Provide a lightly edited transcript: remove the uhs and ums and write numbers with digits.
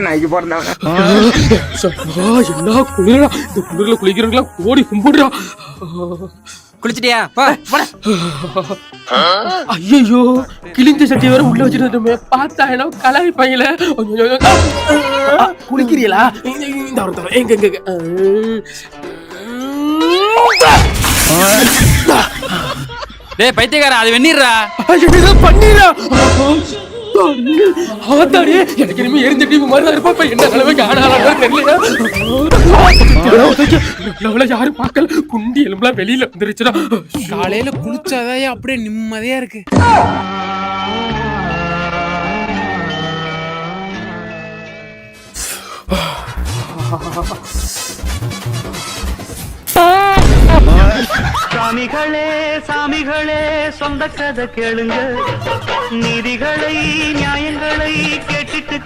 நாய்க்கு போறேன். என்ன குளிரா, இந்த குளிர்ல குளிக்கிறவங்களா ஓடி கும்பிடுறா. குளிச்சிட்டியா? ஐயோ, கிழிஞ்ச சட்டி வேற உள்ள வச்சிருந்தோமே, பார்த்தா என்ன கலாய்ப்பாங்களே. குளிக்கிறீங்களா? எங்க டேய் பைத்தியக்காரா, அது வெந்நீர்ரா. பண்ணீரா? ஆத்தாடி, எனக்கு இனிமே எரிஞ்ச டீம் மாதிரி தான் இருப்பா. என்ன நிலைமைக்கு ஆனாலும் தெரியல. யாரும் பார்க்கல, குண்டி எலும்புலாம் வெளியில வந்துருச்சுடா. காலையில குளிச்சாதான் அப்படியே நிம்மதியா இருக்கு. சாமிகளே சாமிகளே சொந்த கதை கேளுங்க, நீதிகளை நியாயங்களை கேட்டுட்டு